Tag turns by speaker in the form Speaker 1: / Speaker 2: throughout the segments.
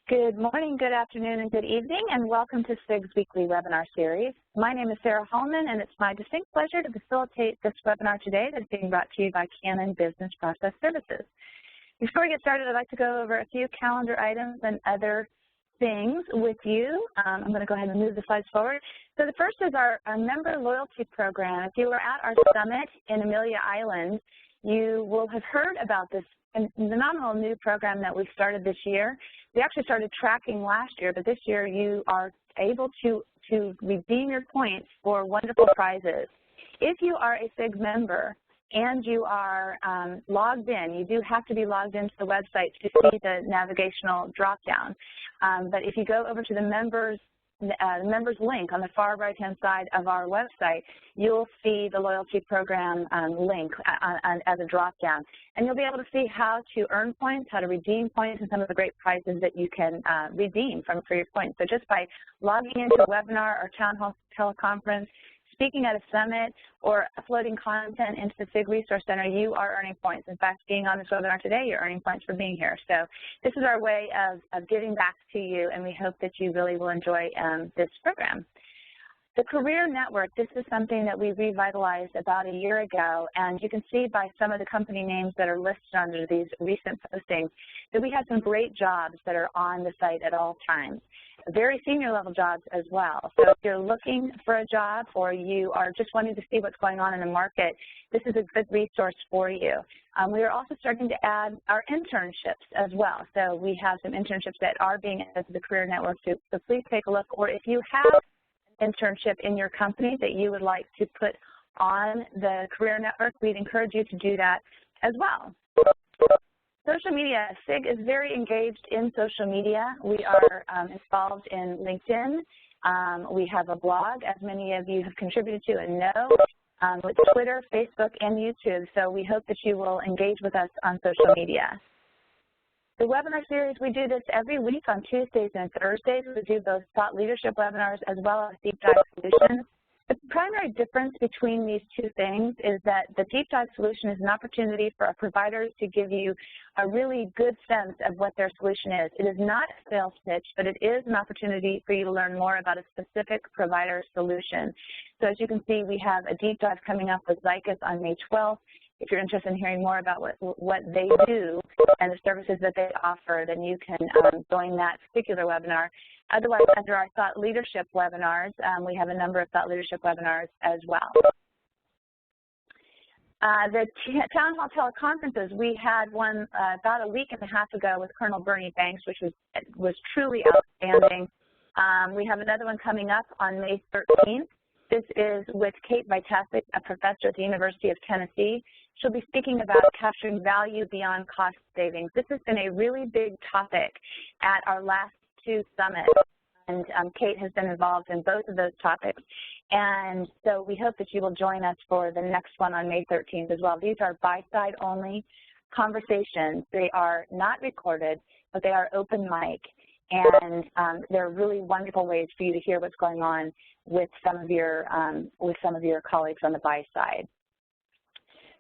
Speaker 1: Good morning, good afternoon, and good evening, and welcome to SIG's weekly webinar series. My name is Sarah Hallman, and it's my distinct pleasure to facilitate this webinar today that's being brought to you by Canon Business Process Services. Before we get started, I'd like to go over a few calendar items and other things with you. I'm going to go ahead and move the slides forward. So the first is our member loyalty program. If you were at our summit in Amelia Island, you will have heard about this phenomenal new program that we started this year. We actually started tracking last year, but this year you are able to redeem your points for wonderful prizes. If you are a SIG member and you are logged in, you do have to be logged into the website to see the navigational drop-down. But if you go over to the members link on the far right-hand side of our website, you'll see the loyalty program link as a drop-down. And you'll be able to see how to earn points, how to redeem points, and some of the great prizes that you can redeem for your points. So just by logging into a webinar or town hall teleconference, speaking at a summit, or uploading content into the SIG Resource Center, you are earning points. In fact, being on this webinar today, you're earning points for being here. So this is our way of giving back to you, and we hope that you really will enjoy this program. The Career Network, this is something that we revitalized about a year ago, and you can see by some of the company names that are listed under these recent postings that we have some great jobs that are on the site at all times. Very senior level jobs as well. So if you're looking for a job or you are just wanting to see what's going on in the market, this is a good resource for you. We are also starting to add our internships as well. So we have some internships that are being added to the Career Network, so please take a look. Or if you have an internship in your company that you would like to put on the Career Network, we'd encourage you to do that as well. Social media. SIG is very engaged in social media. We are involved in LinkedIn. We have a blog, as many of you have contributed to and know, with Twitter, Facebook, and YouTube. So we hope that you will engage with us on social media. The webinar series, we do this every week on Tuesdays and Thursdays. We do both thought leadership webinars as well as deep dive solutions. The primary difference between these two things is that the deep dive solution is an opportunity for our providers to give you a really good sense of what their solution is. It is not a sales pitch, but it is an opportunity for you to learn more about a specific provider solution. So as you can see, we have a deep dive coming up with Zycus on May 12th. If you're interested in hearing more about what they do and the services that they offer, then you can join that particular webinar. Otherwise, under our thought leadership webinars, we have a number of thought leadership webinars as well. The town hall teleconferences, we had one about a week and a half ago with Colonel Bernie Banks, which was truly outstanding. We have another one coming up on May 13th. This is with Kate Vitasic, a professor at the University of Tennessee. She'll be speaking about capturing value beyond cost savings. This has been a really big topic at our last two summits, and Kate has been involved in both of those topics. And so we hope that you will join us for the next one on May 13th as well. These are by-side only conversations. They are not recorded, but they are open mic. And they're really wonderful ways for you to hear what's going on with some of your colleagues on the buy side.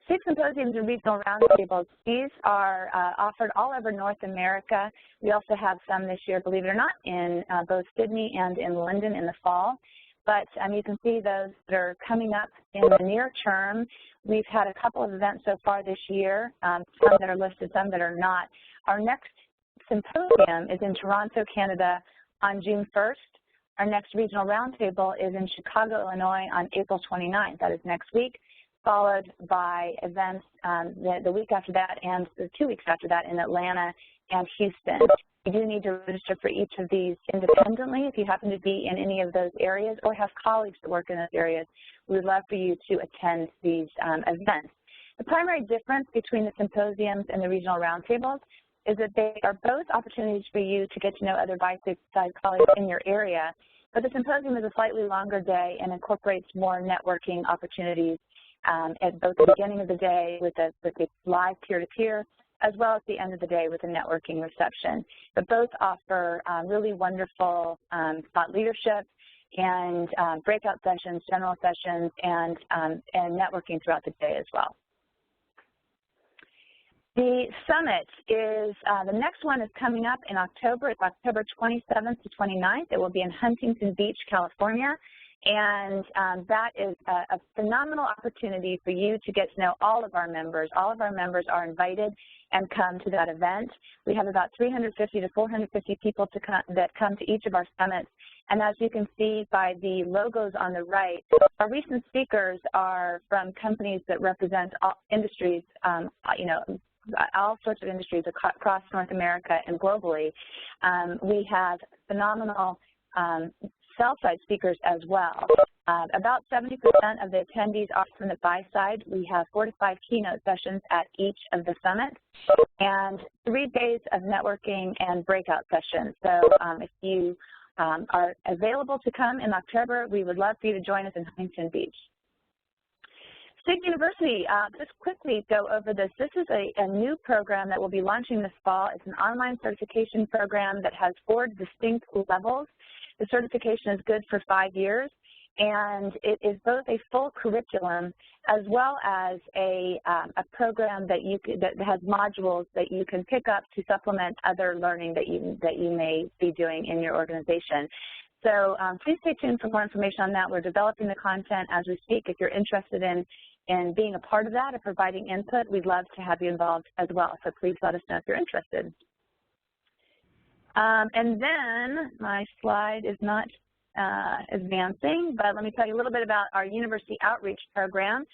Speaker 1: SIG Symposiums and Regional Roundtables, these are offered all over North America. We also have some this year, believe it or not, in both Sydney and in London in the fall. But you can see those that are coming up in the near term. We've had a couple of events so far this year, some that are listed, some that are not. Our next symposium is in Toronto, Canada on June 1st. Our next regional roundtable is in Chicago, Illinois on April 29th. That is next week, followed by events the week after that and the 2 weeks after that in Atlanta and Houston. You do need to register for each of these independently if you happen to be in any of those areas or have colleagues that work in those areas. We would love for you to attend these events. The primary difference between the symposiums and the regional roundtables is that they are both opportunities for you to get to know other buy-side colleagues in your area, but the symposium is a slightly longer day and incorporates more networking opportunities at both the beginning of the day with a live peer-to-peer, as well as the end of the day with a networking reception. But both offer really wonderful thought leadership and breakout sessions, general sessions, and networking throughout the day as well. The summit is, the next one is coming up in October. It's October 27th to 29th. It will be in Huntington Beach, California. And that is a phenomenal opportunity for you to get to know all of our members. All of our members are invited and come to that event. We have about 350 to 450 people that come to each of our summits. And as you can see by the logos on the right, our recent speakers are from companies that represent all industries, all sorts of industries across North America and globally. We have phenomenal sell-side speakers as well. About 70% of the attendees are from the buy side. We have 4 to 5 keynote sessions at each of the summits and 3 days of networking and breakout sessions. So if you are available to come in October, we would love for you to join us in Huntington Beach. SIG University, just quickly go over this. This is a new program that we'll be launching this fall. It's an online certification program that has 4 distinct levels. The certification is good for 5 years, and it is both a full curriculum as well as a program that has modules that you can pick up to supplement other learning that you may be doing in your organization. So please stay tuned for more information on that. We're developing the content as we speak. If you're interested in being a part of that or providing input, we'd love to have you involved as well. So please let us know if you're interested. And then my slide is not advancing, but let me tell you a little bit about our university outreach program.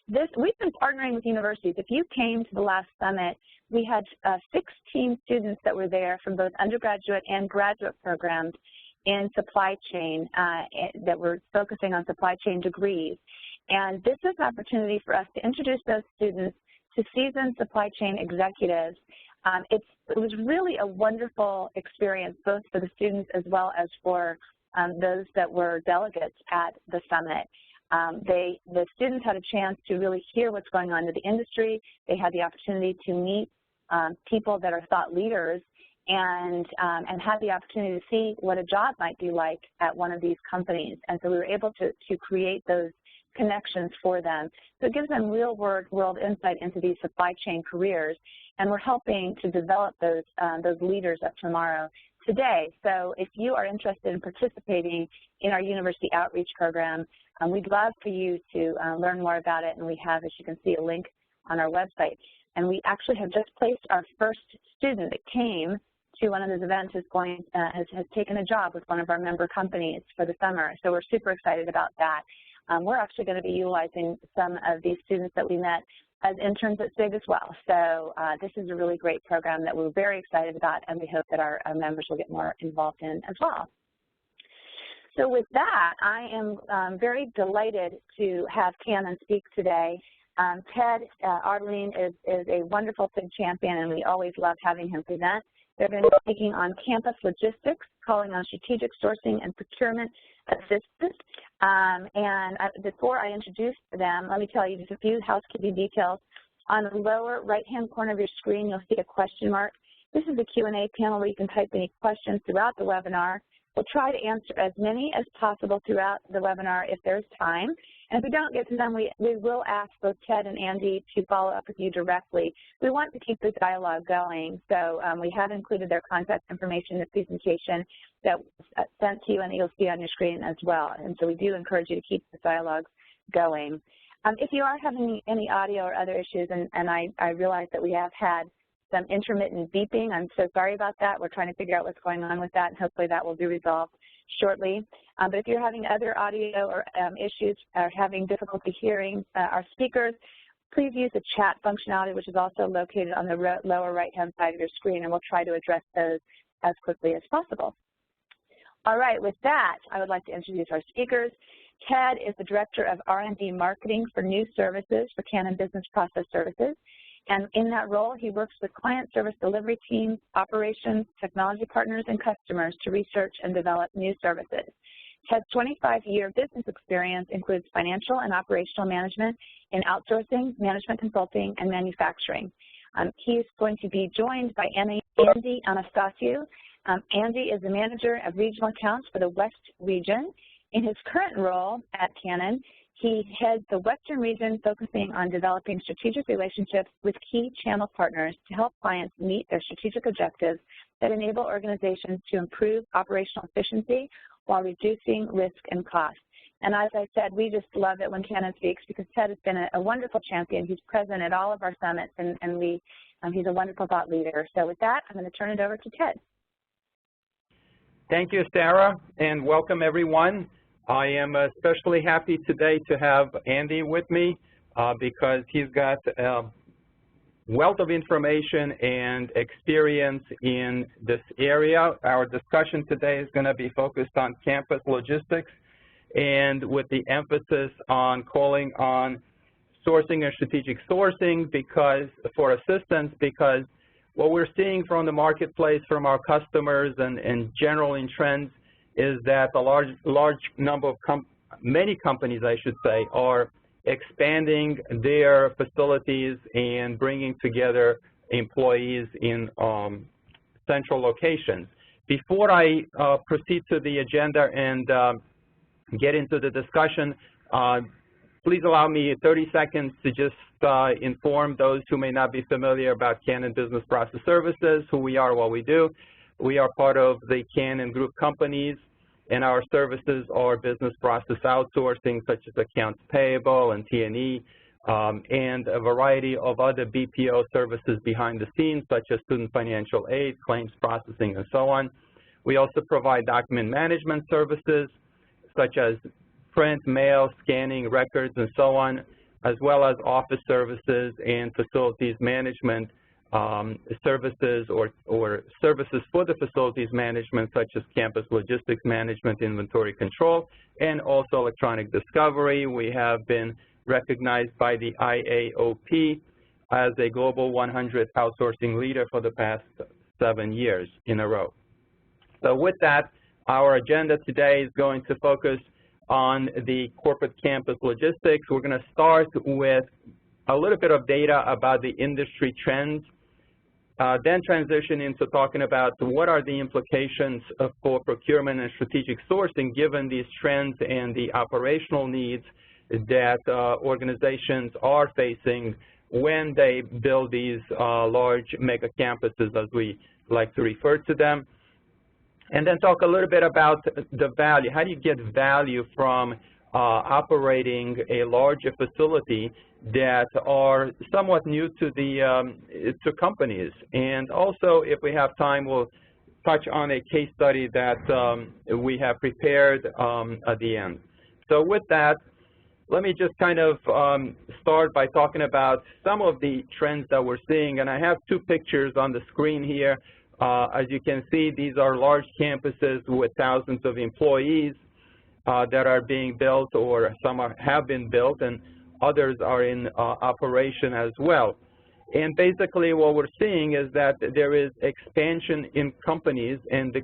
Speaker 1: We've been partnering with universities. If you came to the last summit, we had 16 students that were there from both undergraduate and graduate programs in supply chain that were focusing on supply chain degrees. And this is an opportunity for us to introduce those students to seasoned supply chain executives. It was really a wonderful experience, both for the students as well as for those that were delegates at the summit. The students had a chance to really hear what's going on in the industry. They had the opportunity to meet people that are thought leaders and had the opportunity to see what a job might be like at one of these companies. And so we were able to create those connections for them. So it gives them real-world insight into these supply chain careers, and we're helping to develop those leaders of tomorrow today. So if you are interested in participating in our university outreach program, we'd love for you to learn more about it, and we have, as you can see, a link on our website. And we actually have just placed our first student that came to one of those events has taken a job with one of our member companies for the summer. So we're super excited about that. We're actually going to be utilizing some of these students that we met as interns at SIG as well. So this is a really great program that we're very excited about, and we hope that our members will get more involved in as well. So with that, I am very delighted to have Canon speak today. Ted Arlene is a wonderful SIG champion, and we always love having him present. They're going to be speaking on campus logistics, calling on strategic sourcing and procurement assistance. Before I introduce them, let me tell you just a few housekeeping details. On the lower right-hand corner of your screen, you'll see a question mark. This is the Q&A panel where you can type any questions throughout the webinar. We'll try to answer as many as possible throughout the webinar if there's time. And if we don't get to them, we will ask both Ted and Andy to follow up with you directly. We want to keep the dialogue going, so we have included their contact information in the presentation that was sent to you and you'll see on your screen as well. And so we do encourage you to keep the dialogue going. If you are having any audio or other issues, and I realize that we have had some intermittent beeping. I'm so sorry about that. We're trying to figure out what's going on with that, and hopefully that will be resolved shortly. But if you're having other audio or issues or having difficulty hearing our speakers, please use the chat functionality, which is also located on the lower right-hand side of your screen, and we'll try to address those as quickly as possible. All right, with that, I would like to introduce our speakers. Ted is the Director of R&D Marketing for New Services for Canon Business Process Services. And in that role, he works with client service delivery teams, operations, technology partners, and customers to research and develop new services. Ted's 25-year business experience includes financial and operational management in outsourcing, management consulting, and manufacturing. He is going to be joined by Andy Anastasiou. Andy is the Manager of Regional Accounts for the West region. In his current role at Canon, He heads the Western region, focusing on developing strategic relationships with key channel partners to help clients meet their strategic objectives that enable organizations to improve operational efficiency while reducing risk and cost. And as I said, we just love it when Canon speaks because Ted has been a wonderful champion. He's present at all of our summits, and he's a wonderful thought leader. So with that, I'm going to turn it over to Ted.
Speaker 2: Thank you, Sarah, and welcome everyone. I am especially happy today to have Andy with me because he's got a wealth of information and experience in this area. Our discussion today is going to be focused on campus logistics and with the emphasis on calling on sourcing and strategic sourcing for assistance, because what we're seeing from the marketplace, from our customers and general in trends, is that a large number of many companies, I should say, are expanding their facilities and bringing together employees in central locations. Before I proceed to the agenda and get into the discussion, please allow me 30 seconds to just inform those who may not be familiar about Canon Business Process Services, who we are, what we do. We are part of the Canon Group companies, and our services are business process outsourcing, such as accounts payable and T&E, and a variety of other BPO services behind the scenes, such as student financial aid, claims processing, and so on. We also provide document management services, such as print, mail, scanning, records, and so on, as well as office services and facilities management services or services for the facilities management, such as campus logistics management, inventory control, and also electronic discovery. We have been recognized by the IAOP as a Global 100 outsourcing leader for the past 7 years in a row. So with that, our agenda today is going to focus on the corporate campus logistics. We're going to start with a little bit of data about the industry trends, then transition into talking about what are the implications for procurement and strategic sourcing given these trends and the operational needs that organizations are facing when they build these large mega campuses, as we like to refer to them. And then talk a little bit about the value. How do you get value from operating a larger facility that are somewhat new to to companies? And also, if we have time, we'll touch on a case study that we have prepared at the end. So with that, let me just kind of start by talking about some of the trends that we're seeing. And I have 2 pictures on the screen here. As you can see, these are large campuses with thousands of employees that are being built, or some have been built, and others are in operation as well. And basically what we're seeing is that there is expansion in companies and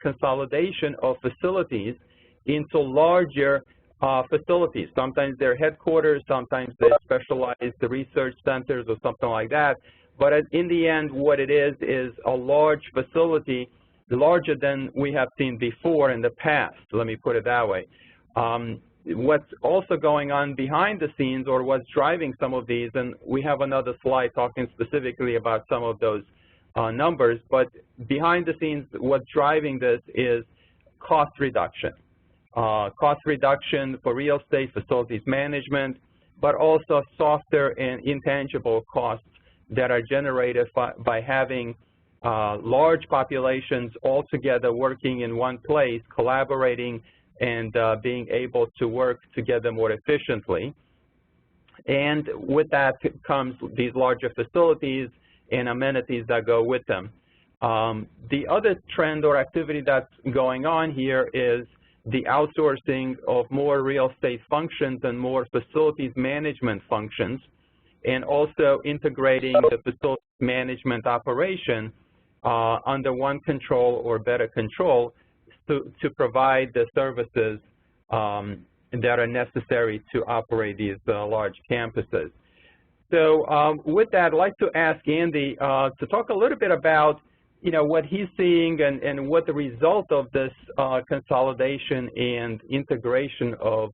Speaker 2: consolidation of facilities into larger facilities. Sometimes they're headquarters, sometimes they're specialized research centers or something like that. But in the end, what it is a large facility, larger than we have seen before in the past, let me put it that way. What's also going on behind the scenes, or what's driving some of these, and we have another slide talking specifically about some of those numbers, but behind the scenes, what's driving this is cost reduction. Cost reduction for real estate, facilities management, but also softer and intangible costs that are generated by having large populations all together working in one place, collaborating, and being able to work together more efficiently. And with that comes these larger facilities and amenities that go with them. The other trend or activity that's going on here is the outsourcing of more real estate functions and more facilities management functions, and also integrating the facility management operation under one control or better control to provide the services that are necessary to operate these large campuses. So with that, I'd like to ask Andy to talk a little bit about what he's seeing and what the result of this consolidation and integration of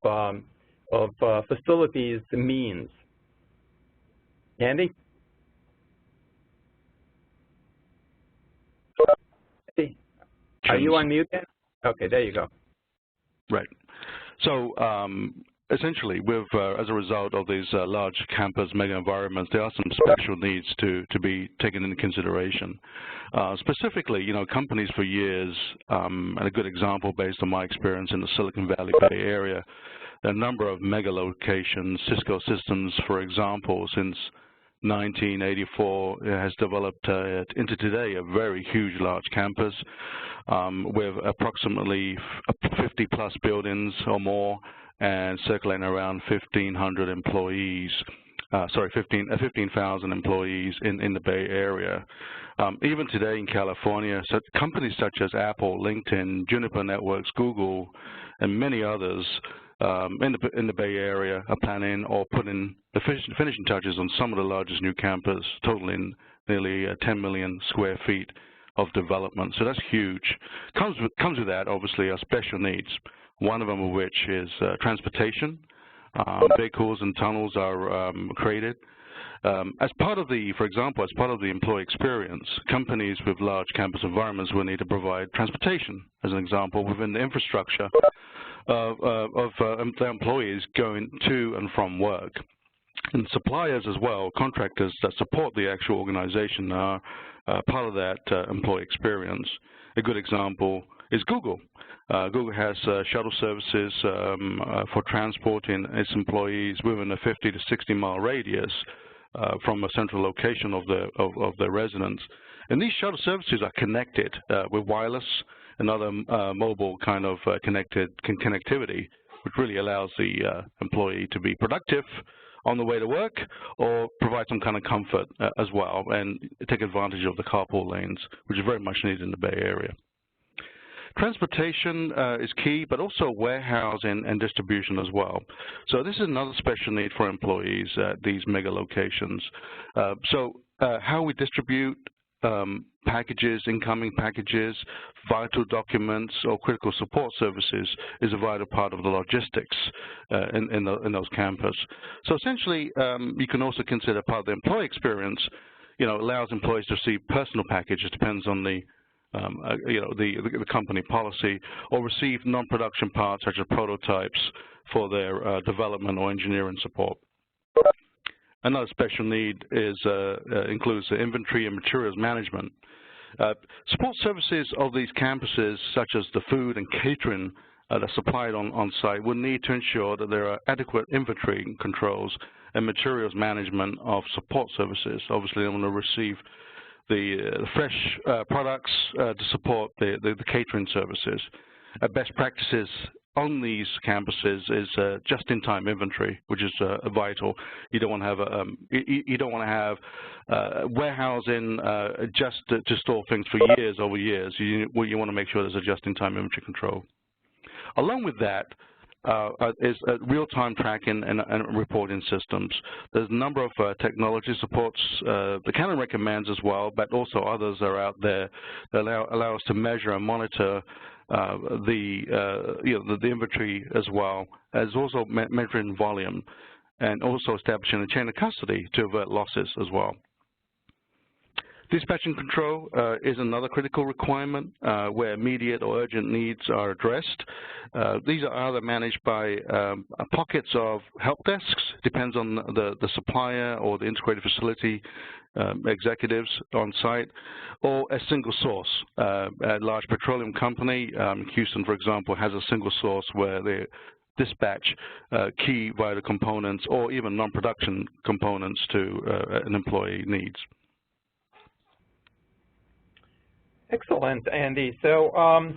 Speaker 2: facilities means. Andy? Hey, are you on mute then? Okay, there you go.
Speaker 3: Right. So essentially, as a result of these large campus mega environments, there are some special needs to be taken into consideration. Specifically, companies for years, and a good example based on my experience in the Silicon Valley Bay Area, a number of mega locations, Cisco Systems, for example, since 1984 has developed into today a very huge large campus with approximately 50+ buildings or more and circulating around 1,500 employees, 15,000 employees in the Bay Area. Even today in California, companies such as Apple, LinkedIn, Juniper Networks, Google, and many others in the Bay Area are planning or putting the finishing touches on some of the largest new campus, totaling nearly 10 million square feet of development. So that's huge. Comes with that, obviously, are special needs. One of them of which is transportation. Vehicles and tunnels are created. As part of the, for example, as part of the employee experience, companies with large campus environments will need to provide transportation, as an example, within the infrastructure of their employees going to and from work. And suppliers as well, contractors that support the actual organization are part of that employee experience. A good example is Google. Google has shuttle services for transporting its employees within a 50 to 60 mile radius from a central location of their residence. And these shuttle services are connected with wireless and other mobile kind of connectivity, which really allows the employee to be productive on the way to work or provide some kind of comfort as well and take advantage of the carpool lanes, which is very much needed in the Bay Area. Transportation is key, but also warehousing and distribution as well. So this is another special need for employees at these mega locations. How we distribute packages, incoming packages, vital documents, or critical support services is a vital part of the logistics in those campuses. So essentially, you can also consider part of the employee experience, allows employees to receive personal packages, depends on the company policy, or receive non-production parts such as prototypes for their development or engineering support. Another special need includes the inventory and materials management. Support services of these campuses, such as the food and catering that are supplied on site, will need to ensure that there are adequate inventory controls and materials management of support services. Obviously, they want to receive the fresh products to support the catering services. Best practices on these campuses is just-in-time inventory, which is vital. You don't want to have warehousing just to store things for years over years. You want to make sure there's a just-in-time inventory control. Along with that is real-time tracking and reporting systems. There's a number of technology supports the Canon recommends as well, but also others are out there that allow us to measure and monitor the inventory as well, as also measuring volume, and also establishing a chain of custody to avert losses as well. Dispatch and control is another critical requirement where immediate or urgent needs are addressed. These are either managed by pockets of help desks, depends on the supplier or the integrated facility executives on site, or a single source. A large petroleum company, Houston, for example, has a single source where they dispatch key vital components or even non-production components to an employee needs.
Speaker 2: Excellent, Andy. So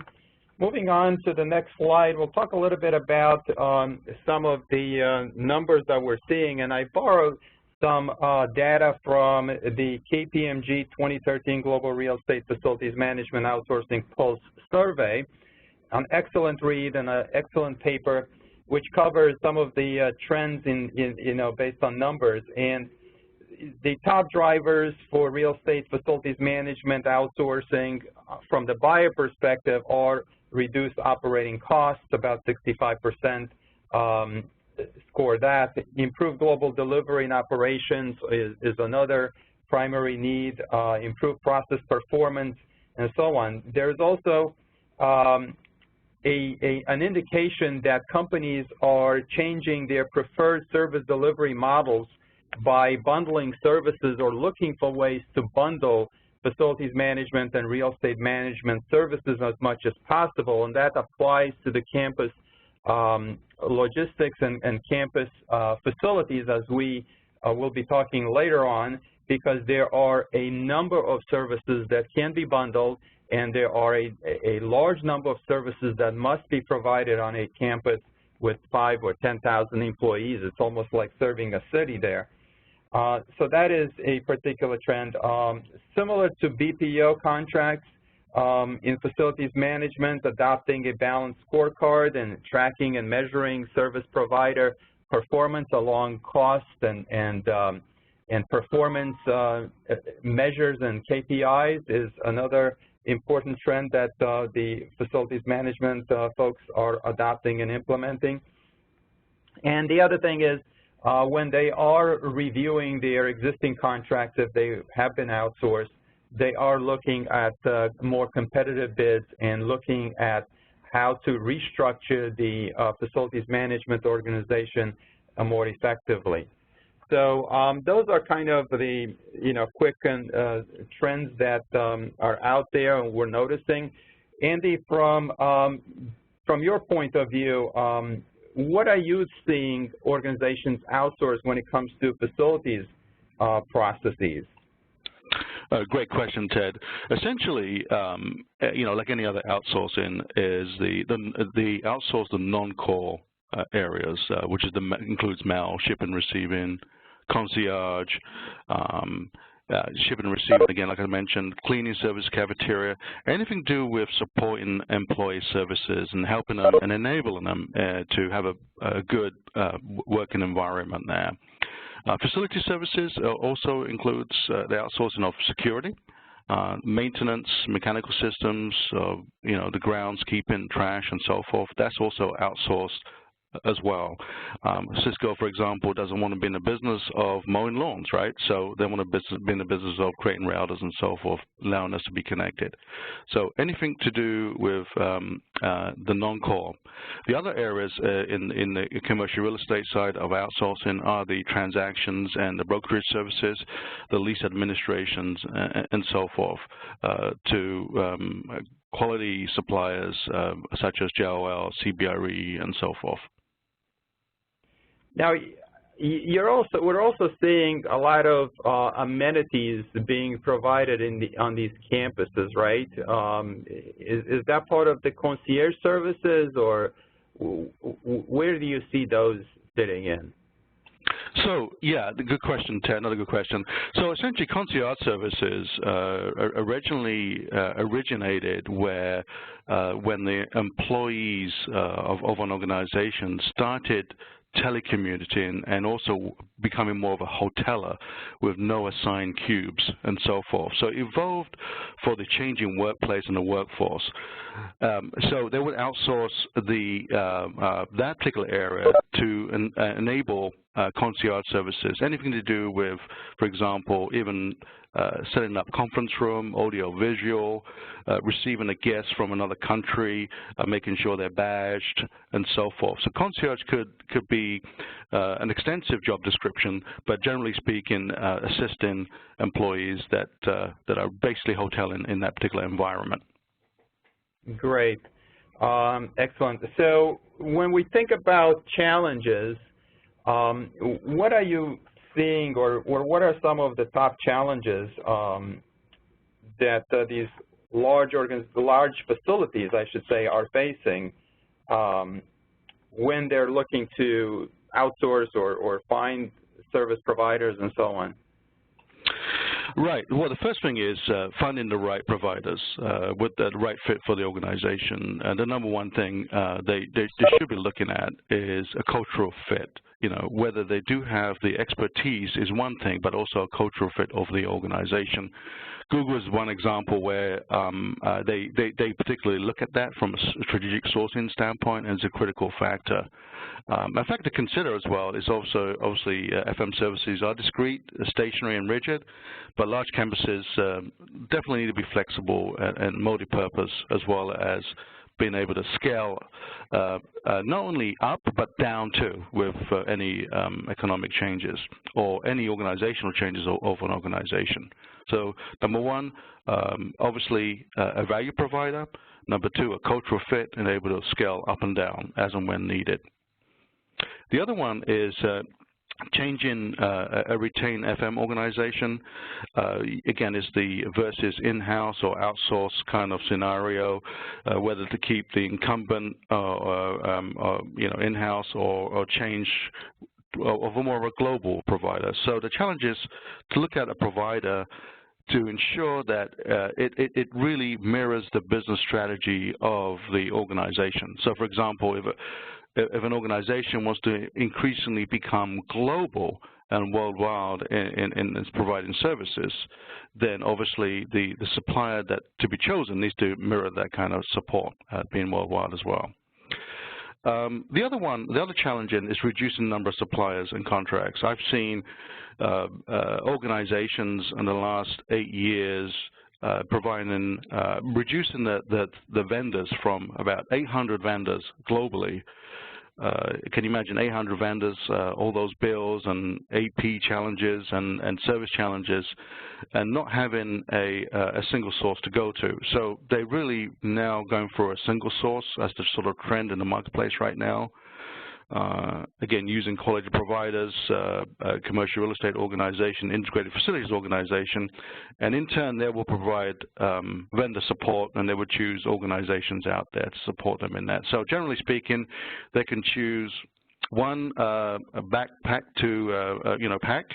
Speaker 2: moving on to the next slide, we'll talk a little bit about some of the numbers that we're seeing. And I borrowed some data from the KPMG 2013 Global Real Estate Facilities Management Outsourcing Pulse Survey, an excellent read and an excellent paper which covers some of the trends based on numbers. And the top drivers for real estate facilities management outsourcing from the buyer perspective are reduced operating costs, about 65%, score that. Improved global delivery and operations is another primary need, improved process performance, and so on. There's also an indication that companies are changing their preferred service delivery models by bundling services or looking for ways to bundle facilities management and real estate management services as much as possible, and that applies to the campus logistics and campus facilities, as we will be talking later on, because there are a number of services that can be bundled, and there are a large number of services that must be provided on a campus with 5,000 or 10,000 employees. It's almost like serving a city there. So that is a particular trend. Similar to BPO contracts, in facilities management, adopting a balanced scorecard and tracking and measuring service provider performance along cost and performance measures and KPIs is another important trend that the facilities management folks are adopting and implementing. And the other thing is, when they are reviewing their existing contracts, if they have been outsourced, they are looking at more competitive bids and looking at how to restructure the facilities management organization more effectively. So those are kind of the quick trends that are out there and we're noticing. Andy, from your point of view, what are you seeing organizations outsource when it comes to facilities processes?
Speaker 3: Great question, Ted. Essentially, like any other outsourcing, is the outsource the non-core areas, which is includes mail, shipping, receiving, concierge, shipping and receiving, again, like I mentioned, cleaning service, cafeteria, anything to do with supporting employee services and helping them and enabling them to have a good working environment there. Facility services also includes the outsourcing of security, maintenance, mechanical systems, the groundskeeping, trash, and so forth. That's also outsourced as well. Cisco, for example, doesn't want to be in the business of mowing lawns, right? So they want to be in the business of creating routers and so forth, allowing us to be connected. So anything to do with the non-core. The other areas in the commercial real estate side of outsourcing are the transactions and the brokerage services, the lease administrations, and so forth, to quality suppliers such as JLL, CBRE, and so forth.
Speaker 2: Now, we're also seeing a lot of amenities being provided on these campuses, right? Is that part of the concierge services, or where do you see those fitting in?
Speaker 3: So, yeah, good question, Ted, another good question. So essentially, concierge services originally originated when the employees of an organization started telecommuting and also becoming more of a hoteler with no assigned cubes and so forth. So it evolved for the changing workplace and the workforce. So they would outsource that particular area to enable concierge services, anything to do with, for example, even setting up conference room, audio visual, receiving a guest from another country, making sure they're badged, and so forth. So concierge could be an extensive job description, but generally speaking, assisting employees that are basically hoteling in that particular environment.
Speaker 2: Great. Excellent. So when we think about challenges, what are you seeing, or what are some of the top challenges that these large facilities, I should say, are facing when they're looking to outsource or find service providers and so on?
Speaker 3: Right. Well, the first thing is finding the right providers with the right fit for the organization. And the number one thing they should be looking at is a cultural fit. Whether they do have the expertise is one thing, but also a cultural fit of the organization. Google is one example where they particularly look at that from a strategic sourcing standpoint as a critical factor. In fact, to consider as well is also, obviously, FM services are discrete, stationary, and rigid, but large campuses definitely need to be flexible and multi-purpose, as well as being able to scale not only up but down too with any economic changes or any organizational changes of an organization. So number one, obviously a value provider. Number two, a cultural fit and able to scale up and down as and when needed. The other one is changing a retained FM organization. Again, is the versus in-house or outsourced kind of scenario, whether to keep the incumbent in-house or change of a more of a global provider. So the challenge is to look at a provider to ensure that it really mirrors the business strategy of the organization. So, for example, if an organization wants to increasingly become global and worldwide in its providing services, then obviously the supplier that to be chosen needs to mirror that kind of support, being worldwide as well. The other challenge is reducing the number of suppliers and contracts. I've seen organizations in the last 8 years reducing the vendors from about 800 vendors globally. Can you imagine 800 vendors, all those bills and AP challenges and service challenges, and not having a single source to go to? So they're really now going for a single source. That's the sort of trend in the marketplace right now. Again, using quality providers, commercial real estate organization, integrated facilities organization, and in turn they will provide vendor support, and they would choose organizations out there to support them in that. So generally speaking, they can choose one backpack to pack,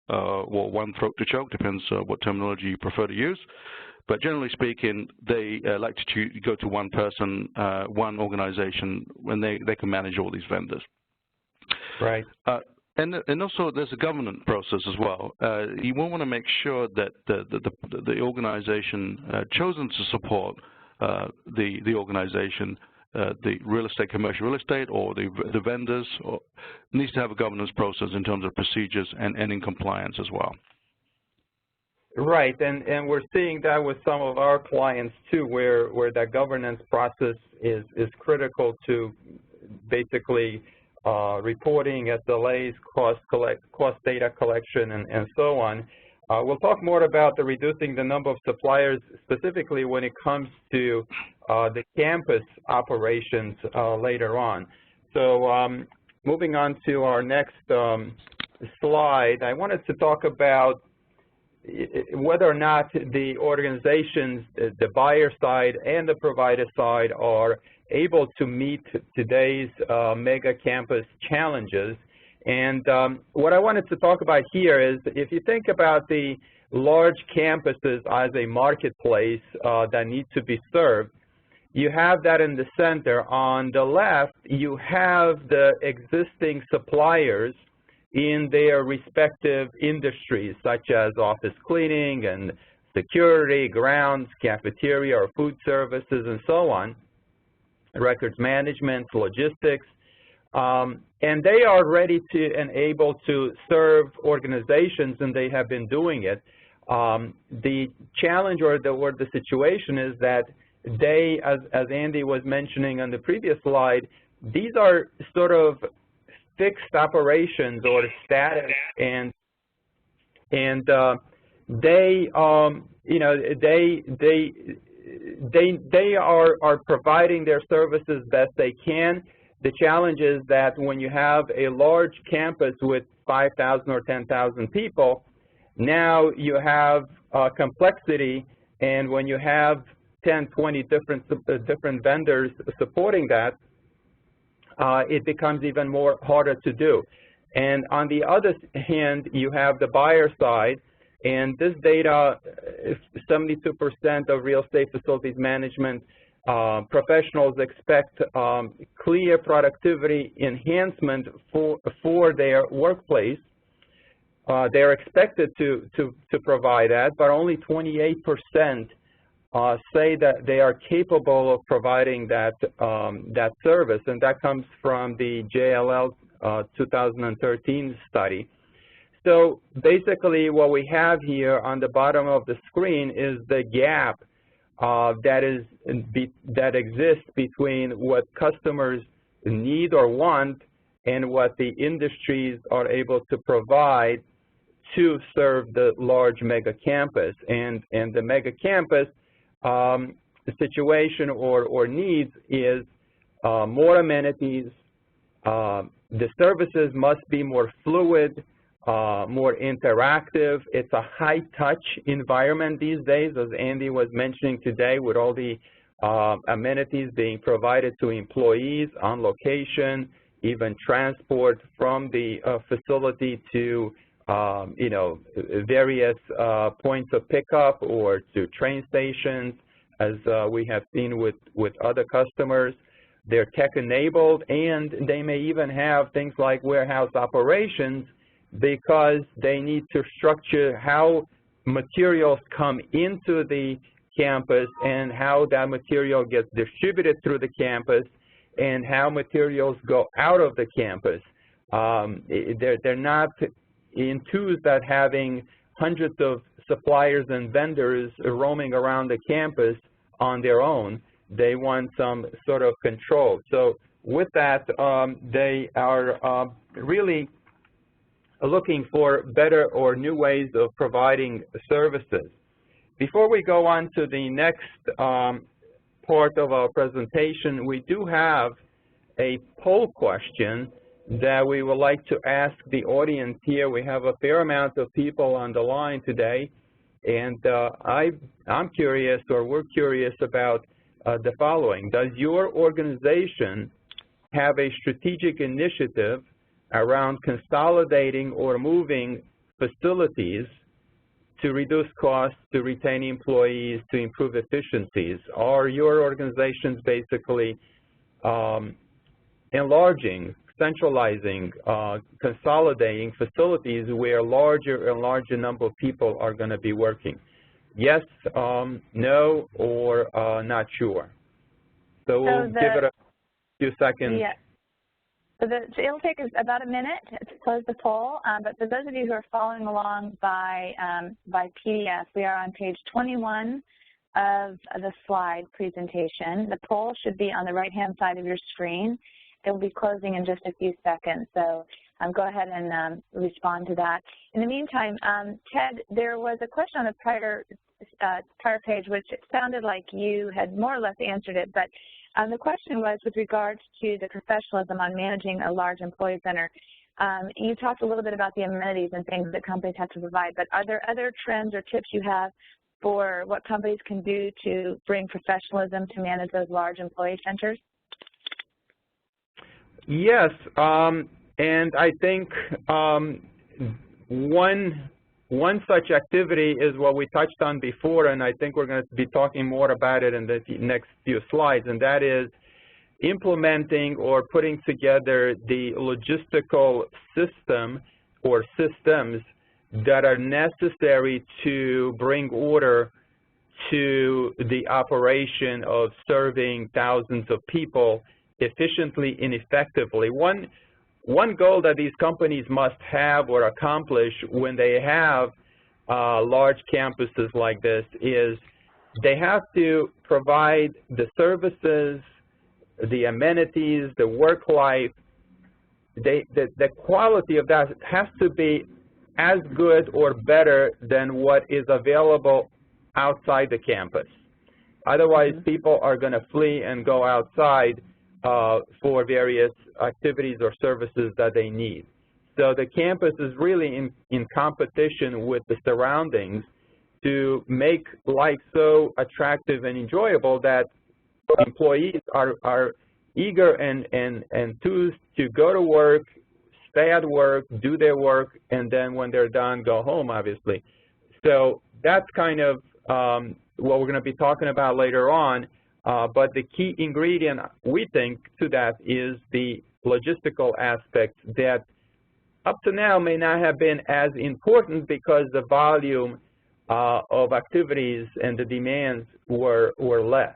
Speaker 3: or one throat to choke, depends what terminology you prefer to use. But generally speaking, they like to go to one person, one organization, when they can manage all these vendors.
Speaker 2: Right.
Speaker 3: And also there's a governance process as well. You want to make sure that the organization chosen to support the organization, the real estate, commercial real estate, or the vendors, needs to have a governance process in terms of procedures and in compliance as well.
Speaker 2: Right, and we're seeing that with some of our clients too, where that governance process is critical to basically reporting, SLAs, cost data collection, and so on. We'll talk more about the reducing the number of suppliers, specifically when it comes to the campus operations later on. So moving on to our next slide, I wanted to talk about whether or not the organizations, the buyer side and the provider side, are able to meet today's mega campus challenges. And what I wanted to talk about here is, if you think about the large campuses as a marketplace that need to be served, you have that in the center. On the left, you have the existing suppliers in their respective industries, such as office cleaning and security, grounds, cafeteria or food services, and so on, records management, logistics, and they are ready to and able to serve organizations, and they have been doing it. The challenge or the situation is that they, as Andy was mentioning on the previous slide, these are sort of fixed operations or static, and they are providing their services best they can. The challenge is that when you have a large campus with 5,000 or 10,000 people, now you have complexity, and when you have 10, 20 different vendors supporting that, it becomes even more harder to do. And on the other hand, you have the buyer side, and this data, 72% of real estate facilities management professionals expect clear productivity enhancement for their workplace. They're expected to provide that, but only 28% say that they are capable of providing that, that service, and that comes from the JLL 2013 study. So basically what we have here on the bottom of the screen is the gap that exists between what customers need or want and what the industries are able to provide to serve the large mega campus. And the mega campus the situation or needs is more amenities. The services must be more fluid, more interactive. It's a high-touch environment these days, as Andy was mentioning today, with all the amenities being provided to employees on location, even transport from the facility to various points of pickup or to train stations, as we have seen with other customers. They're tech-enabled, and they may even have things like warehouse operations because they need to structure how materials come into the campus and how that material gets distributed through the campus and how materials go out of the campus. They're not enthused at having hundreds of suppliers and vendors roaming around the campus on their own. They want some sort of control. So with that, they are really looking for better or new ways of providing services. Before we go on to the next part of our presentation, we do have a poll question that we would like to ask the audience here. We have a fair amount of people on the line today, and I'm curious, or we're curious about the following. Does your organization have a strategic initiative around consolidating or moving facilities to reduce costs, to retain employees, to improve efficiencies? Are your organizations basically enlarging, centralizing, consolidating facilities where a larger and larger number of people are going to be working? Yes, no, or not sure. So we'll give it a few seconds.
Speaker 1: Yeah. So it'll take us about a minute to close the poll, but for those of you who are following along by PDF, we are on page 21 of the slide presentation. The poll should be on the right-hand side of your screen. It will be closing in just a few seconds, so go ahead and respond to that. In the meantime, Ted, there was a question on the prior page, which it sounded like you had more or less answered it, but the question was with regards to the professionalism on managing a large employee center. You talked a little bit about the amenities and things that companies have to provide, but are there other trends or tips you have for what companies can do to bring professionalism to manage those large employee centers?
Speaker 2: Yes, and I think one such activity is what we touched on before, and I think we're going to be talking more about it in the next few slides, and that is implementing or putting together the logistical system or systems that are necessary to bring order to the operation of serving thousands of people efficiently and effectively. One goal that these companies must have or accomplish when they have large campuses like this is they have to provide the services, the amenities, the work life. The quality of that has to be as good or better than what is available outside the campus. Otherwise, people are going to flee and go outside for various activities or services that they need. So the campus is really in competition with the surroundings to make life so attractive and enjoyable that employees are eager and enthused to go to work, stay at work, do their work, and then when they're done, go home, obviously. So that's kind of what we're going to be talking about later on. But the key ingredient, we think, to that is the logistical aspect that up to now may not have been as important because the volume of activities and the demands were less.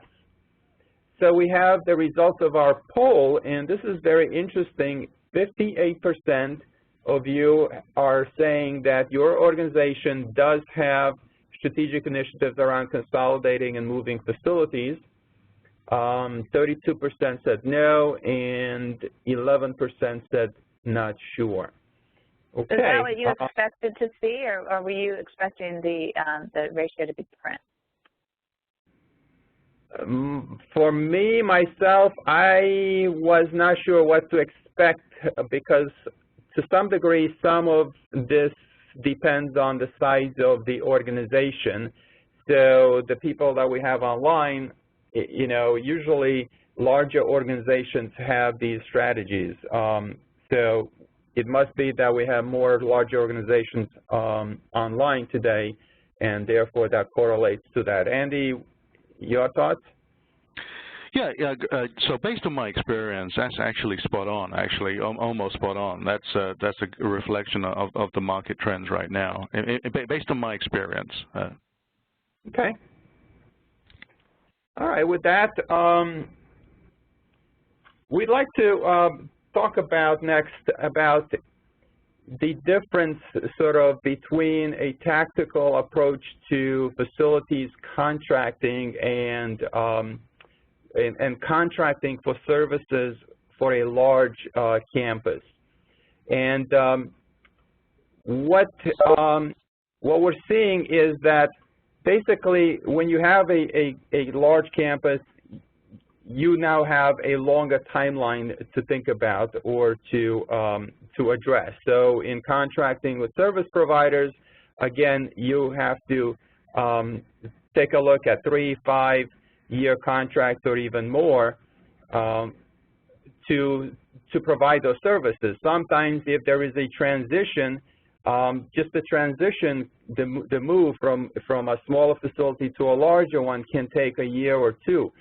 Speaker 2: So we have the results of our poll, and this is very interesting. 58% of you are saying that your organization does have strategic initiatives around consolidating and moving facilities. 32% said no, and 11% said not sure. Okay.
Speaker 1: Is that what you expected to see, or were you expecting the ratio to be different?
Speaker 2: For me, myself, I was not sure what to expect because to some degree, some of this depends on the size of the organization. So the people that we have online, you know, usually larger organizations have these strategies. So it must be that we have more larger organizations online today, and therefore that correlates to that. Andy, your thoughts?
Speaker 3: Yeah, so based on my experience, that's actually spot on, actually, almost spot on. That's a reflection of the market trends right now, based on my experience.
Speaker 2: Okay. All right, with that, we'd like to talk about next about the difference sort of between a tactical approach to facilities contracting and contracting for services for a large campus. And what we're seeing is that basically when you have a large campus, you now have a longer timeline to think about or to address. So in contracting with service providers, again, you have to take a look at 3, 5-year contracts or even more to provide those services. Sometimes if there is a transition, just the transition, the move from a smaller facility to a larger one can take a year or two.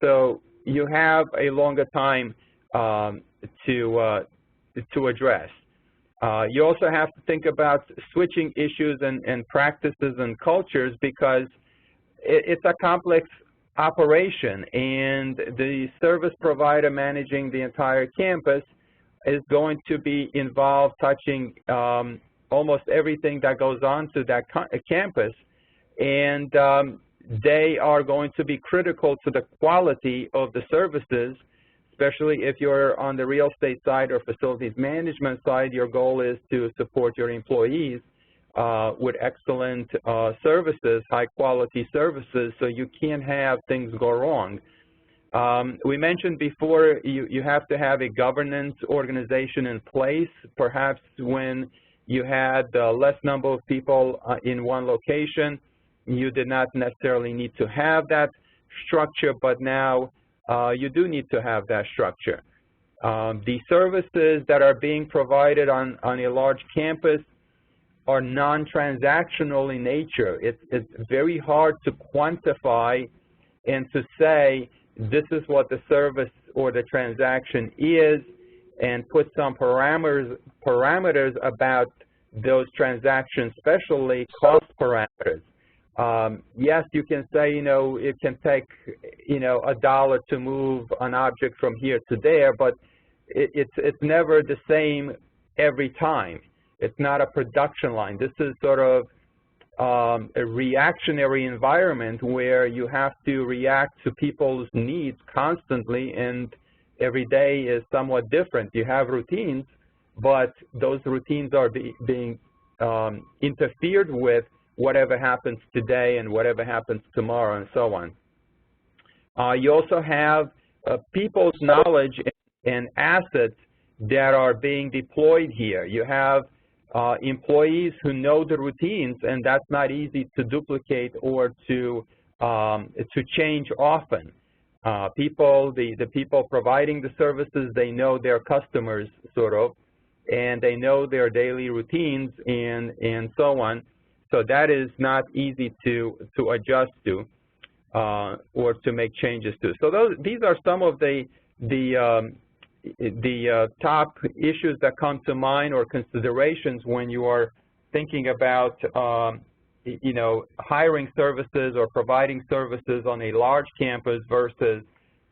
Speaker 2: So you have a longer time to address. You also have to think about switching issues and practices and cultures because it's a complex operation, and the service provider managing the entire campus is going to be involved touching almost everything that goes on to that campus, and they are going to be critical to the quality of the services, especially if you're on the real estate side or facilities management side. Your goal is to support your employees with excellent services, high-quality services, so you can't have things go wrong. We mentioned before you have to have a governance organization in place. Perhaps when you had less number of people in one location, you did not necessarily need to have that structure, but now you do need to have that structure. The services that are being provided on a large campus are non-transactional in nature. It's very hard to quantify and to say this is what the service or the transaction is and put some parameters about those transactions, especially cost parameters. Yes, you can say, you know, it can take, you know, $1 to move an object from here to there, but it's never the same every time. It's not a production line. This is sort of a reactionary environment where you have to react to people's needs constantly, and every day is somewhat different. You have routines, but those routines are being interfered with whatever happens today and whatever happens tomorrow and so on. You also have people's knowledge and assets that are being deployed here. You have employees who know the routines, and that's not easy to duplicate or to change often. The people providing the services, they know their customers, sort of, and they know their daily routines and so on. So that is not easy to adjust to or to make changes to. So these are some of the top issues that come to mind or considerations when you are thinking about you know, hiring services or providing services on a large campus versus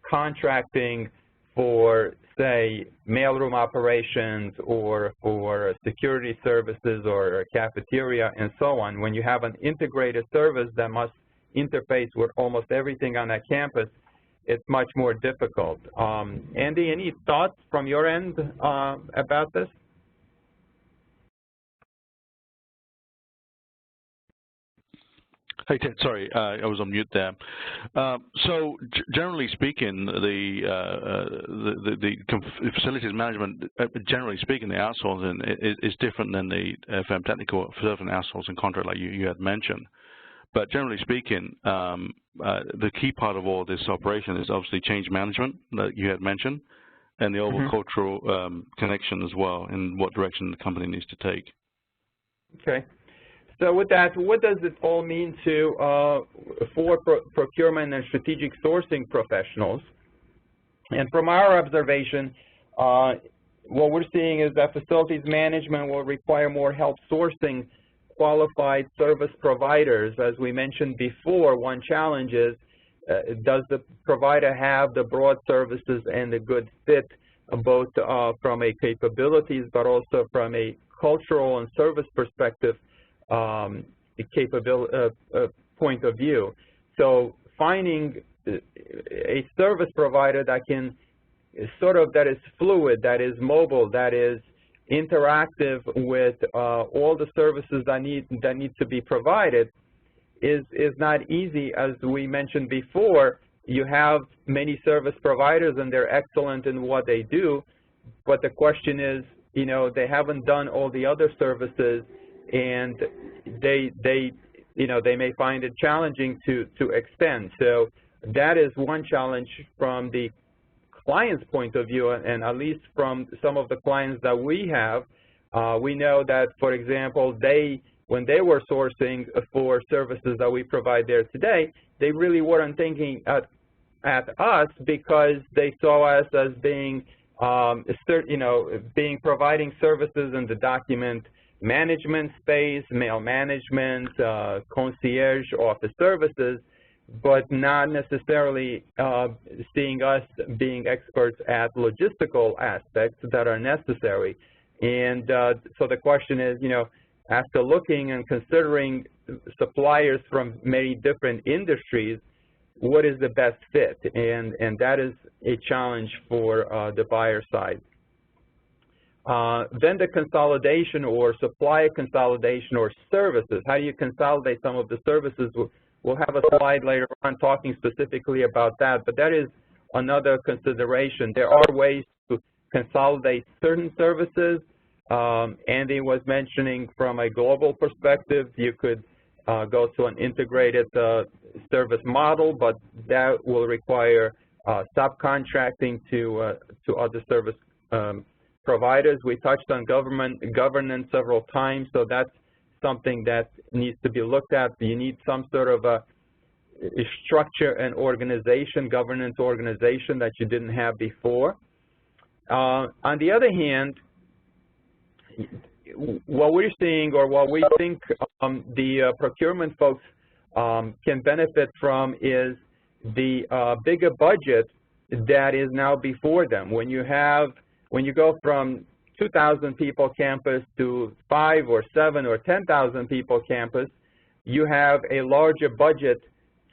Speaker 2: contracting for, say, mailroom operations or for security services or a cafeteria and so on. When you have an integrated service that must interface with almost everything on that campus, it's much more difficult. Andy, any thoughts from your end about this?
Speaker 3: Hey, Ted, sorry, I was on mute there. So generally speaking, the facilities management, generally speaking, the outsourcing is different than the FM technical service outsourcing contract like you had mentioned. But generally speaking, the key part of all this operation is obviously change management that you had mentioned, and the overall cultural connection as well, in what direction the company needs to take.
Speaker 2: Okay. So with that, what does it all mean for procurement and strategic sourcing professionals? And from our observation, what we're seeing is that facilities management will require more help sourcing qualified service providers. As we mentioned before, one challenge is, does the provider have the broad services and the good fit, both from a capabilities but also from a cultural and service perspective point of view. So finding a service provider that can that is fluid, that is mobile, that is interactive with all the services that need to be provided is not easy. As we mentioned before, you have many service providers and they're excellent in what they do, but the question is, you know, they haven't done all the other services, and they may find it challenging to extend. So that is one challenge from the client's point of view, and at least from some of the clients that we have, we know that, for example, when they were sourcing for services that we provide there today, they really weren't thinking at us because they saw us as being, providing services in the document management space, mail management, concierge office services, but not necessarily seeing us being experts at logistical aspects that are necessary. And so the question is, you know, after looking and considering suppliers from many different industries, what is the best fit? And that is a challenge for the buyer side. Vendor consolidation or supplier consolidation or services. How do you consolidate some of the services? We'll have a slide later on talking specifically about that, but that is another consideration. There are ways to consolidate certain services. Andy was mentioning from a global perspective, you could go to an integrated service model, but that will require subcontracting to other service providers. We touched on governance several times, so that's something that needs to be looked at. You need some sort of a structure and organization, governance organization that you didn't have before. On the other hand, what we're seeing, or what we think the procurement folks can benefit from, is the bigger budget that is now before them. When you go from 2,000 people campus to 5 or 7 or 10,000 people campus, you have a larger budget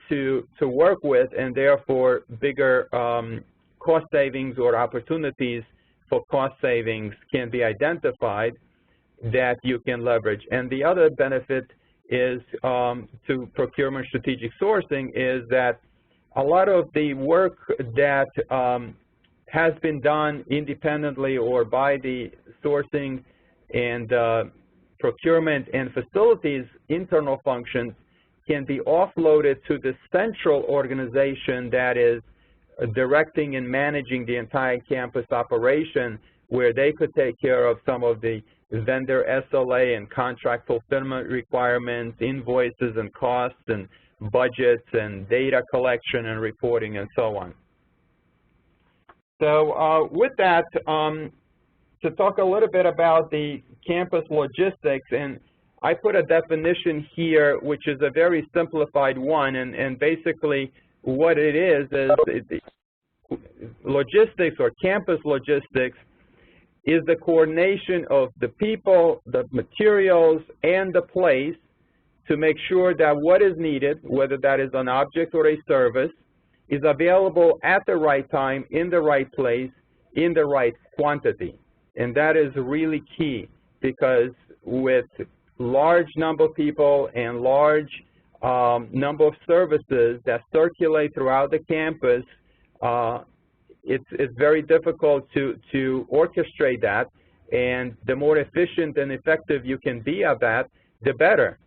Speaker 2: to work with, and therefore bigger cost savings or opportunities for cost savings can be identified that you can leverage. And the other benefit is to procurement strategic sourcing is that a lot of the work that has been done independently or by the sourcing and procurement and facilities internal functions can be offloaded to the central organization that is directing and managing the entire campus operation, where they could take care of some of the vendor SLA and contract fulfillment requirements, invoices and costs and budgets and data collection and reporting and so on. So with that, to talk a little bit about the campus logistics, and I put a definition here, which is a very simplified one, and basically what it is logistics or campus logistics is the coordination of the people, the materials, and the place to make sure that what is needed, whether that is an object or a service, is available at the right time, in the right place, in the right quantity. And that is really key, because with large number of people and large number of services that circulate throughout the campus, it's very difficult to orchestrate that, and the more efficient and effective you can be at that, the better,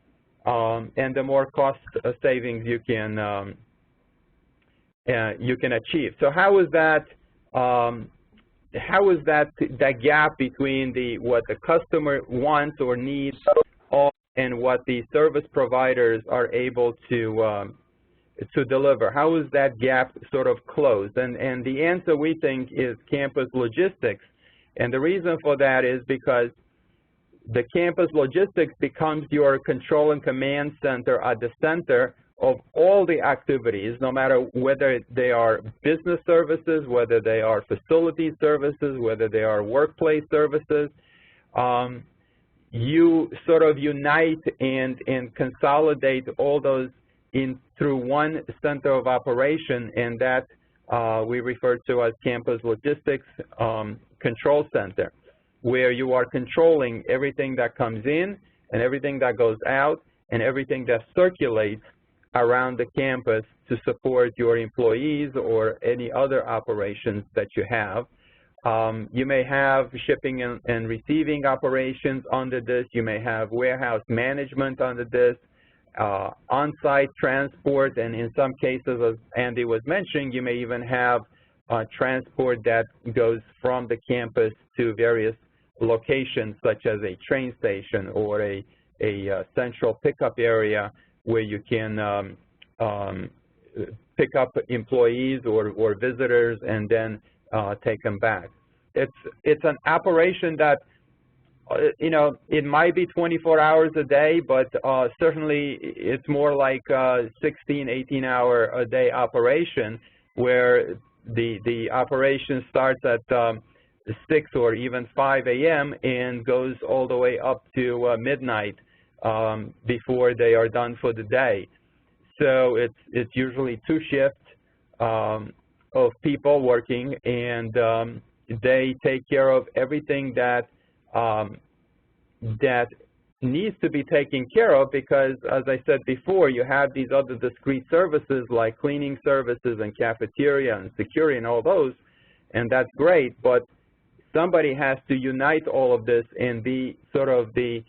Speaker 2: and the more cost savings you can achieve. So how is that that gap between what the customer wants or needs and what the service providers are able to deliver? How is that gap sort of closed? And the answer, we think, is campus logistics. And the reason for that is because the campus logistics becomes your control and command center at the center of all the activities, no matter whether they are business services, whether they are facility services, whether they are workplace services. You sort of unite and consolidate all those through one center of operation, and that we refer to as campus logistics control center, where you are controlling everything that comes in and everything that goes out and everything that circulates around the campus to support your employees or any other operations that you have. You may have shipping and receiving operations under this. You may have warehouse management under this, on-site transport, and in some cases, as Andy was mentioning, you may even have transport that goes from the campus to various locations, such as a train station or a central pickup area where you can pick up employees or visitors and then take them back. It's an operation that, you know, it might be 24 hours a day, but certainly it's more like a 16, 18-hour-a-day operation, where the operation starts at 6 or even 5 a.m. and goes all the way up to midnight before they are done for the day. So it's usually 2 shifts of people working, and they take care of everything that that needs to be taken care of, because, as I said before, you have these other discrete services like cleaning services and cafeteria and security and all those, and that's great, but somebody has to unite all of this and be sort of the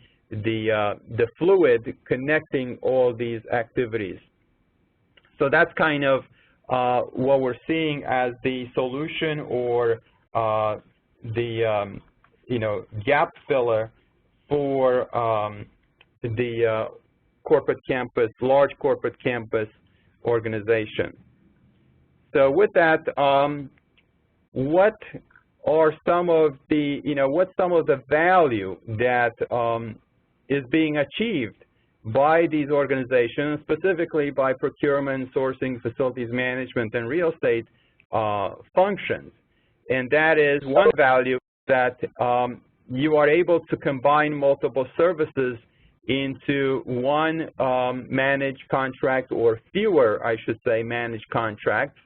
Speaker 2: fluid connecting all these activities. So that's kind of what we're seeing as the solution, or the gap filler for the corporate campus, large corporate campus organization. So with that, what are some of the, what's some of the value that is being achieved by these organizations, specifically by procurement, sourcing, facilities management, and real estate functions? And that is one value, that you are able to combine multiple services into one managed contract, or fewer, I should say, managed contracts.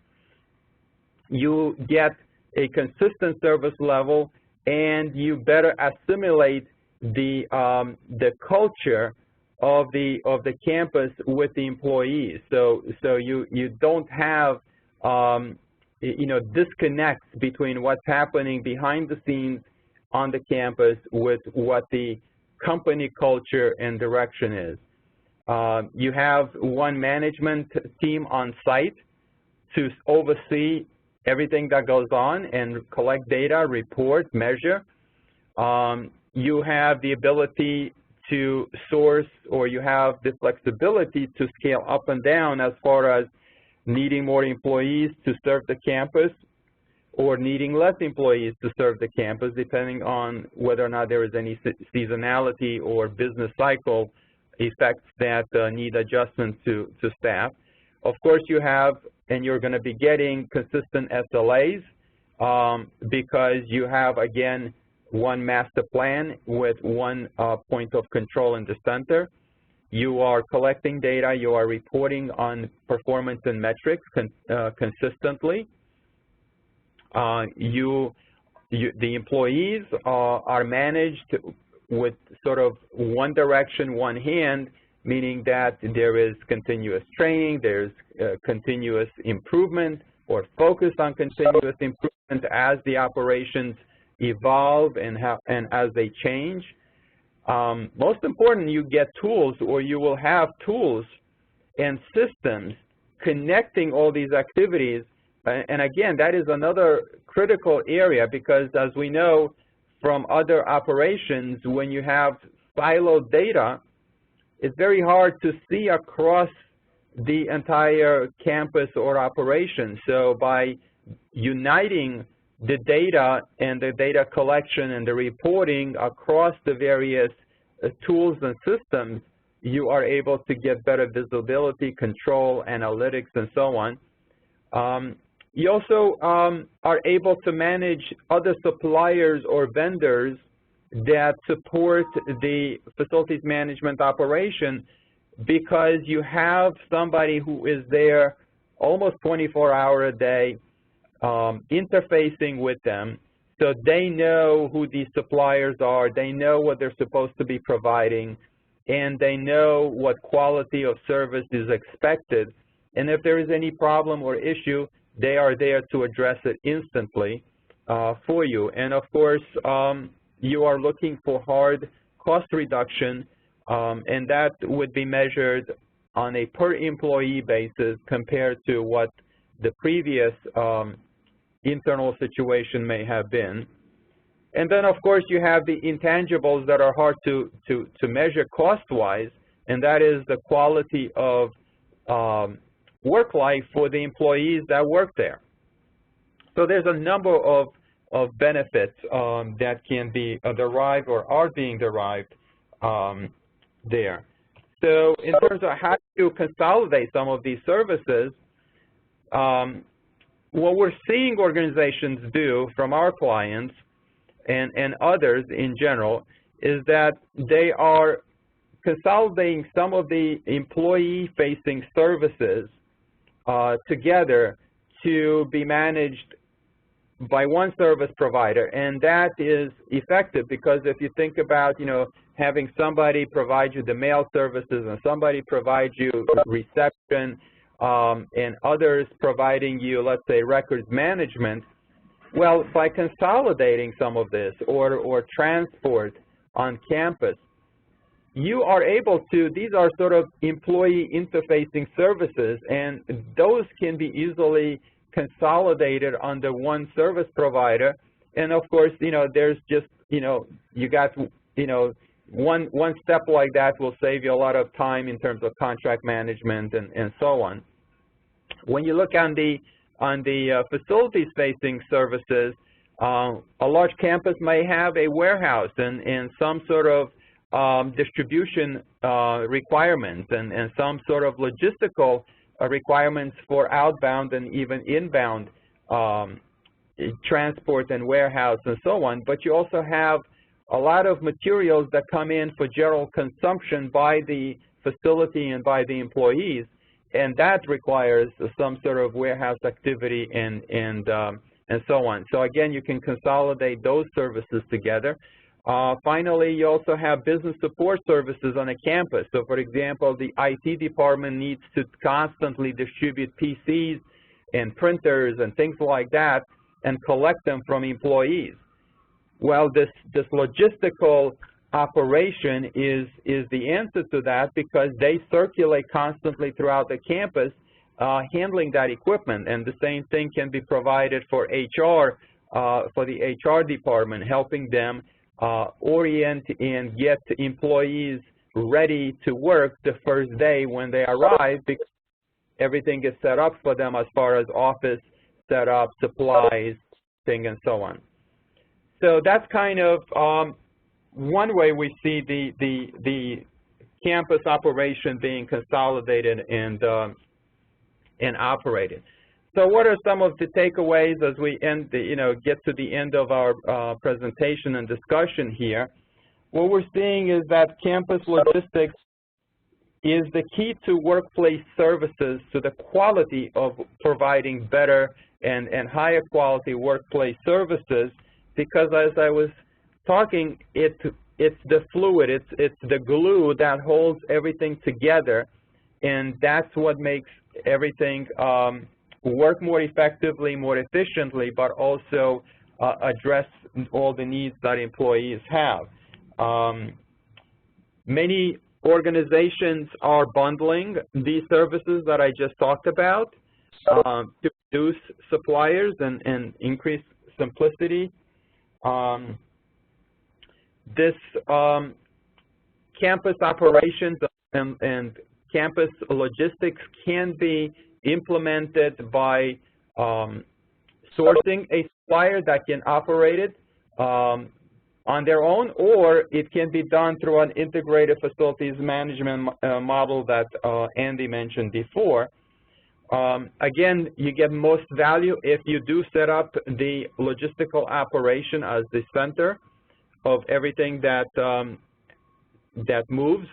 Speaker 2: You get a consistent service level, and you better assimilate the culture of the campus with the employees. So you don't have disconnects between what's happening behind the scenes on the campus with what the company culture and direction is. You have one management team on site to oversee everything that goes on and collect data, report, measure. You have the ability to source, or you have the flexibility to scale up and down as far as needing more employees to serve the campus, or needing less employees to serve the campus, depending on whether or not there is any seasonality or business cycle effects that need adjustment to staff. Of course, you have, and you're going to be getting consistent SLAs because you have, again, one master plan with one point of control in the center. You are collecting data. You are reporting on performance and metrics consistently. The employees are managed with sort of one direction, one hand, meaning that there is continuous training, there's continuous improvement or focus on continuous improvement as the operations evolve and as they change. Most important, you get tools, or you will have tools and systems connecting all these activities. And again, that is another critical area because, as we know from other operations, when you have siloed data, it's very hard to see across the entire campus or operation. So by uniting the data and the data collection and the reporting across the various tools and systems, you are able to get better visibility, control, analytics, and so on. You also are able to manage other suppliers or vendors that support the facilities management operation because you have somebody who is there almost 24 hours a day interfacing with them, so they know who these suppliers are, they know what they're supposed to be providing, and they know what quality of service is expected. And if there is any problem or issue, they are there to address it instantly for you. And of course, you are looking for hard cost reduction, and that would be measured on a per employee basis compared to what the previous internal situation may have been. And then, of course, you have the intangibles that are hard to measure cost-wise, and that is the quality of work life for the employees that work there. So there's a number of benefits that can be derived or are being derived there. So in terms of how to consolidate some of these services, what we're seeing organizations do from our clients and others in general is that they are consolidating some of the employee-facing services together to be managed by one service provider, and that is effective because if you think about, having somebody provide you the mail services and somebody provide you reception and others providing you, let's say, records management, well, by consolidating some of this or transport on campus, you are able to, these are sort of employee interfacing services, and those can be easily consolidated under one service provider. And of course, there's just, you got, one step like that will save you a lot of time in terms of contract management and so on. When you look on the facilities-facing services, a large campus may have a warehouse and some sort of distribution requirements and some sort of logistical requirements for outbound and even inbound transport and warehouse and so on. But you also have a lot of materials that come in for general consumption by the facility and by the employees, and that requires some sort of warehouse activity and so on. So again, you can consolidate those services together. Finally, you also have business support services on a campus. So for example, the IT department needs to constantly distribute PCs and printers and things like that and collect them from employees. Well, this logistical operation is the answer to that because they circulate constantly throughout the campus handling that equipment. And the same thing can be provided for HR, for the HR department, helping them orient and get employees ready to work the first day when they arrive, because everything is set up for them as far as office setup, supplies, marketing, and so on. So that's kind of one way we see the campus operation being consolidated and operated. So what are some of the takeaways as we end get to the end of our presentation and discussion here? What we're seeing is that campus logistics is the key to workplace services, to the quality of providing better and higher quality workplace services, because as I was talking, it's the fluid, it's the glue that holds everything together, and that's what makes everything work more effectively, more efficiently, but also address all the needs that employees have. Many organizations are bundling these services that I just talked about to reduce suppliers and increase simplicity. This campus operations and campus logistics can be implemented by sourcing a supplier that can operate it on their own, or it can be done through an integrated facilities management model that Andy mentioned before. Again, you get most value if you do set up the logistical operation as the center of everything that that moves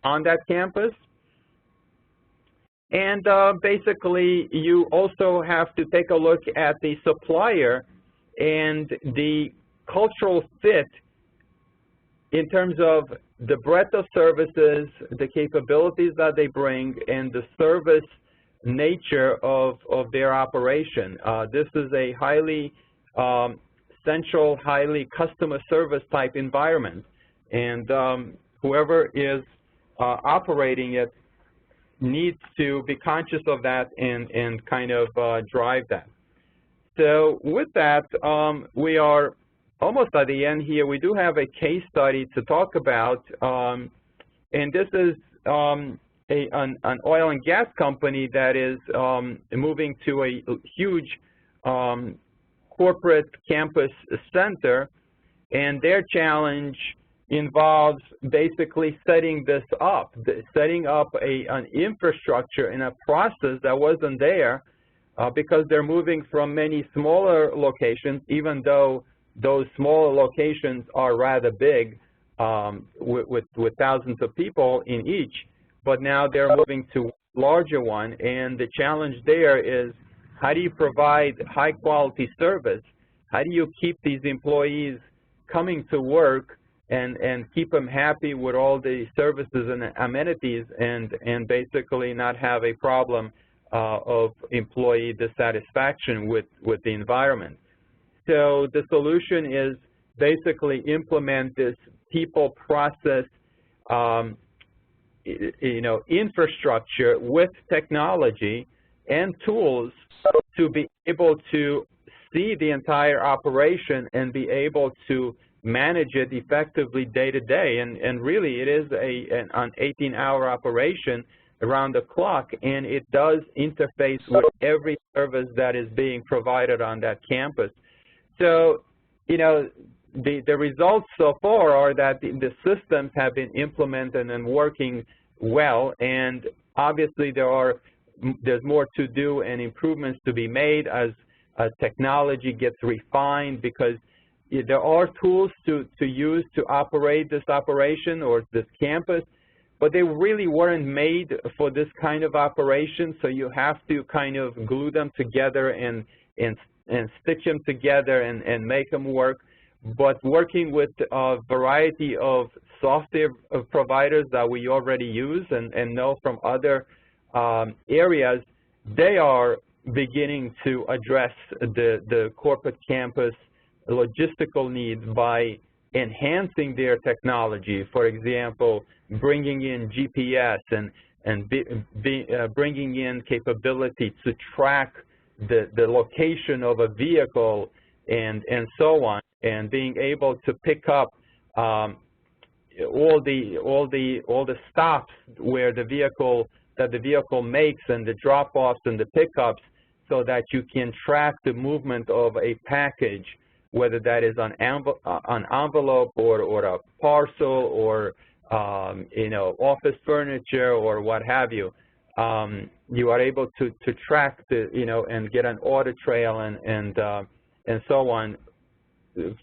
Speaker 2: on that campus. And basically, you also have to take a look at the supplier and the cultural fit in terms of the breadth of services, the capabilities that they bring, and the service nature of their operation. This is a highly central, highly customer service type environment, and whoever is operating it needs to be conscious of that and kind of drive that. So with that, we are almost at the end here. We do have a case study to talk about, and this is an oil and gas company that is moving to a huge corporate campus center, and their challenge involves basically setting this up, setting up an infrastructure and a process that wasn't there because they're moving from many smaller locations, even though those smaller locations are rather big with thousands of people in each, but now they're moving to a larger one, and the challenge there is how do you provide high quality service? How do you keep these employees coming to work and keep them happy with all the services and amenities and basically not have a problem of employee dissatisfaction with the environment? So the solution is basically implement this people process infrastructure with technology and tools to be able to see the entire operation and be able to manage it effectively day to day. And really it is an 18-hour operation around the clock, and it does interface with every service that is being provided on that campus. So, the results so far are that the systems have been implemented and working well, and obviously there's more to do and improvements to be made as technology gets refined, because there are tools to use to operate this operation or this campus, but they really weren't made for this kind of operation, so you have to kind of glue them together and stitch them together and make them work. But working with a variety of software providers that we already use and know from other areas, they are beginning to address the corporate campus logistical needs by enhancing their technology. For example, bringing in GPS and bringing in capability to track the location of a vehicle and so on, and being able to pick up all the stops where the vehicle makes and the drop-offs and the pickups, so that you can track the movement of a package, whether that is an envelope or a parcel or office furniture or what have you. You are able to track the and get an audit trail and so on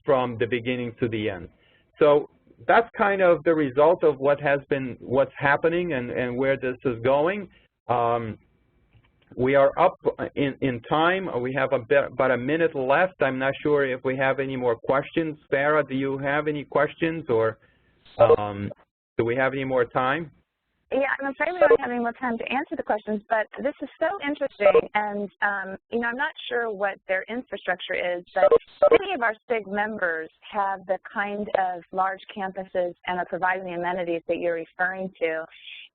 Speaker 2: from the beginning to the end. So that's kind of the result of what's happening and where this is going. We are up in time. We have about a minute left. I'm not sure if we have any more questions. Farah, do you have any questions, or do we have any more time?
Speaker 1: Yeah, I'm afraid we don't have any more time to answer the questions, but this is so interesting, and I'm not sure what their infrastructure is, but many of our SIG members have the kind of large campuses and are providing the amenities that you're referring to.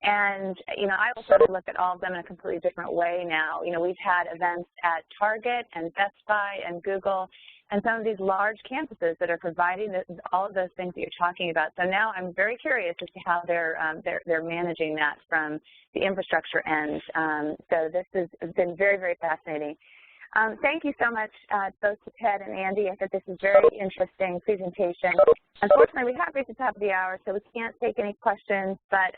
Speaker 1: And, I also look at all of them in a completely different way now. We've had events at Target and Best Buy and Google and some of these large campuses that are providing all of those things that you're talking about. So now I'm very curious as to how they're managing that from the infrastructure end. So this has been very, very fascinating. Thank you so much both to Ted and Andy. I thought this was a very interesting presentation. Unfortunately, we have reached the top of the hour, so we can't take any questions, but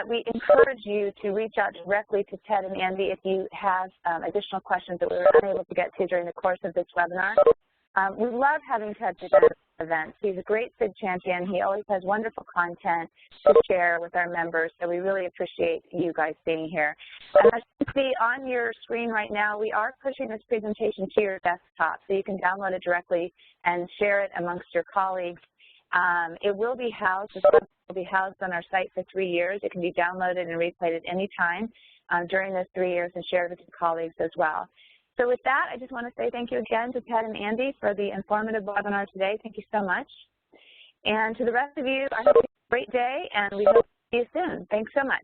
Speaker 1: we encourage you to reach out directly to Ted and Andy if you have additional questions that we were unable to get to during the course of this webinar. We love having Ted present events. He's a great SIG champion. He always has wonderful content to share with our members, so we really appreciate you guys being here. And as you see on your screen right now, we are pushing this presentation to your desktop, so you can download it directly and share it amongst your colleagues. It will be housed, this website will be housed on our site for 3 years. It can be downloaded and replayed at any time during those 3 years and shared with your colleagues as well. So with that, I just want to say thank you again to Ted and Andy for the informative webinar today. Thank you so much. And to the rest of you, I hope you have a great day, and we hope to see you soon. Thanks so much.